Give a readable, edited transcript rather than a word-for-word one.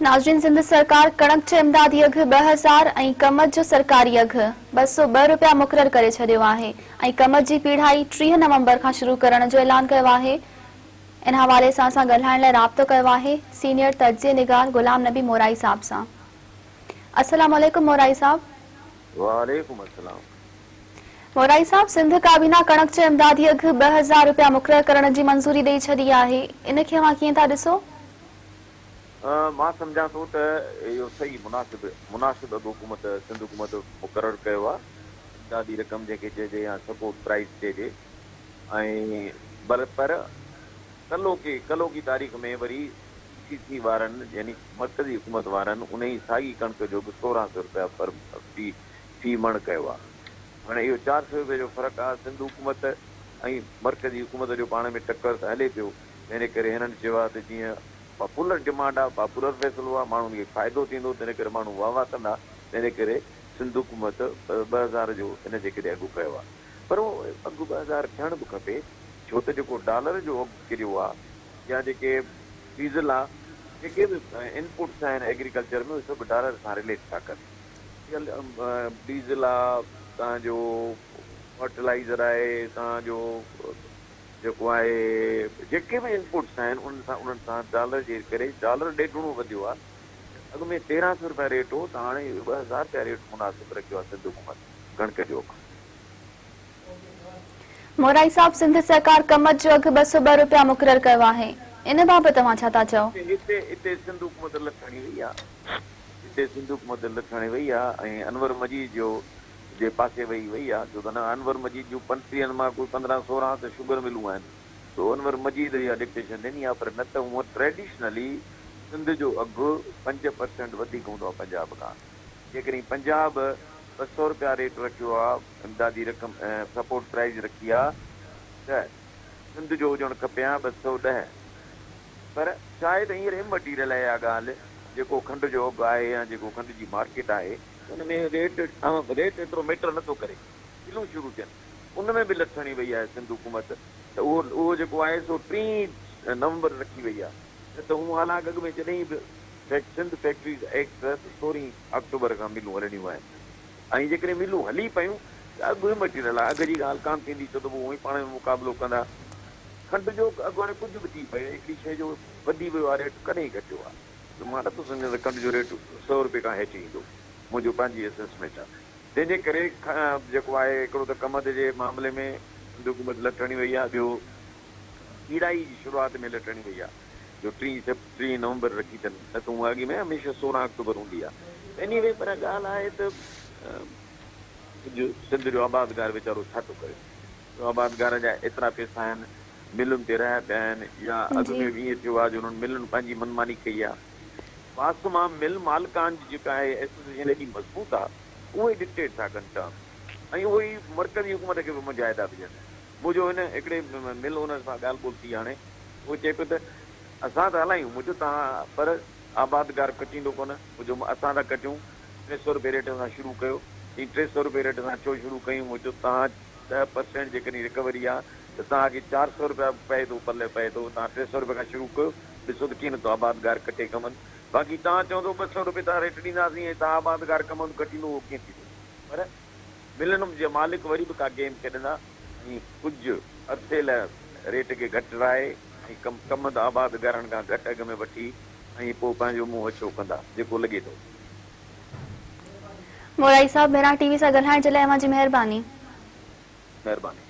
नाज़रीन, सिंध सरकार कणक जो इमदादी अघ 2000 ऐं कमत जो सरकारी अघ 202 रुपया मुक़रर करे छडि॒यो आहे ऐं कमत जी पीढ़ाई 30 नवंबर खां शुरू करण जो ऐलान कयो आहे। इन हवाले सां असां ॻाल्हाइण लाइ राब्तो कयो आहे सीनियर तजिए निगार गुलाम नबी मोराई साहब सां। अस्सलाम वालेकुम मोराई साहब। वालेकुम अस्सलाम। मोराई साहब, सिंध काबीना कणक जो इमदादी अघ 2000 रुपया मुक़रर करण जी मंज़ूरी ॾेई छॾी आहे। इन खे तव्हां कीअं था ॾिसो? मां सम्झां थो त इहो सही मुनासिब अघु हुकूमत सिंध हुकूमत मुक़ररु कयो आहे। इमदादी रक़म जंहिंखे चइजे या सपोर्ट प्राइस चइजे ऐं पर कलो की तारीख़ में वरी सीसी वारनि यानी मर्कज़ी हुकूमत वारनि उन ई साॻी कणक जो बि 1600 रुपया पर फी मण कयो आहे। हाणे इहो 400 रुपए जो फ़र्क़ु आहे। सिंध हुकूमत ऐं मर्कज़ी हुकूमत जो पाण में टकर त हले पियो, इन करे हिननि चयो आहे त जीअं पॉपुलर डिमांड आहे, पॉपुलर फ़ैसिलो आहे, माण्हुनि खे फ़ाइदो थींदो, तंहिं करे माण्हू वाह कंदा, तंहिं करे सिंध हुकूमत 2000 जो हिन जे करे अघु कयो आहे। पर उहो अघु 2000 थियणु बि खपे, छो त जेको डॉलर जो अघु किरियो आहे या जेके डीज़ल आहे, जेके बि इनपुट्स आहिनि एग्रीकल्चर में, उहे सभु डॉलर सां रिलेट था कनि। डीज़ल आहे, तव्हांजो फर्टिलाइज़र आहे, तव्हांजो जेको आहे जेके बि इनपुट्स आहिनि उन्हनि सां डॉलर जे करे डॉलर ॾेढुणो वधियो आहे। अॻु में 1300 रुपया रेट हो, त हाणे 2000 रुपया रेट मुनासिब रखियो आहे सिंध हुकूमत कणक जो। मोराई साहब, सिंध सरकार कमत जो अघ 202 रुपया मुक़रर कयो आहे। इन बाबति तव्हां छा था चओ? हिते सिंध हुकूमत लथणी वई आहे, हिते सिंध हुकूमत लथणी वई आहे ऐं अनवर मजीद जो जे पासे वई आहे। छो त न अनवर मजीद जूं पंटीहनि मां कोई 15-16 त शुगर मिलूं आहिनि, तो अनवर मजीद इहा डिक्टेशन ॾिनी आहे। पर न त हूअं ट्रेडिशनली सिंध जो अघु 5% वधीक हूंदो आहे पंजाब खां। जेकॾहिं पंजाब 200 रुपया रेट रखियो आहे, इमदादी रक़म सपोर्ट प्राइस रखी आहे, त सिंध जो हुजणु खपे हा 210। पर शायदि हींअर इमटीरियल आहे इहा ॻाल्हि, जेको खंड जो अघु आहे या जेको खंड जी मार्केट आहे, हुन में रेट एतिरो मैटर नथो करे, किलो शुरू थियनि, उन में बि लथणी वई आहे सिंध हुकूमत। त उहो जेको आहे सो 3 नवंबर रखी वई आहे, न त हूअं हालांकि अॻु में जॾहिं बि सिंध फैक्ट्रीज़ एक्ट 16 अक्टूबर खां मिलूं हलणियूं आहिनि, ऐं जेकॾहिं मिलूं हली पयूं त अघु मटीरियल आहे, अघ जी ॻाल्हि कान थींदी, छो त पोइ उहो ई पाण में मुक़ाबिलो कंदा। खंड जो अघु हाणे कुझु बि थी पए, हिकिड़ी शइ जो वधी वियो आहे रेट, कॾहिं घटियो आहे, त मां नथो सम्झां त खंड जो रेट 100 रुपए खां हेठि ईंदो, मुंहिंजो पंहिंजी असेसमेंट आहे। तंहिंजे करे जेको आहे हिकिड़ो त कमत जे मामले में सिंध हुकूमत लथणी वई आहे, ॿियो पीढ़ाई जी शुरूआति में लथणी वई आहे, जो 3 नवंबर रखी अथनि, न त हूअ अॻु में हमेशह 16 अक्टूबर हूंदी आहे। एनी वे पर ॻाल्हि आहे त सिंध जो आबादगार वीचारो छा थो करे, आबादगार जा एतिरा पैसा आहिनि, मिलुनि ते रहिया पिया आहिनि, या अॻु में बि ईअं थियो आहे जो उन्हनि मिलुनि पंहिंजी मनमानी कई आहे। पासमां मिल मालिकान जी जेका आहे एसोसिएशन एॾी मज़बूत आहे, उहे डिक्टेट था कनि टर्म, ऐं उहो ई मर्कज़ी हुकूमत खे बि मुंझाए था विझनि। मुंहिंजो हिन हिकिड़े मिल हुन सां ॻाल्हि ॿोल थी, हाणे उहो चए पियो त असां त हलायूं, मुंहिंजो तव्हां पर आबादगार कटींदो कोन, मुंहिंजो असां था कटियूं, 300 रुपए रेट सां शुरू कयो। 300 रुपए रेट सां छो शुरू कयूं? मुंहिंजो तव्हां 10% जेकॾहिं रिकवरी आहे त तव्हांखे 400 रुपया पए थो, पले पए थो, तव्हां 300 रुपए खां शुरू कयो, ॾिसो त कीअं नथो आबादगार कटे कमनि। बाक़ी तव्हां चवंदो 200 रुपए तव्हां रेट ॾींदासीं ऐं तव्हां आबादगार कमनि कटींदो, उहो कीअं थींदो? पर मिलनि जे मालिक वरी बि का गेम खेॾंदा ऐं कुझु अरसे लाइ रेट खे घटि रहाए ऐं कमंद आबादगारनि खां घटि अघ में वठी ऐं पोइ पंहिंजो मुंहुं अछो कंदा, जेको लॻे थो। मोराई साहब, मेरा टीवी सां ॻाल्हाइण जे लाइ तव्हांजी महिरबानी। महिरबानी।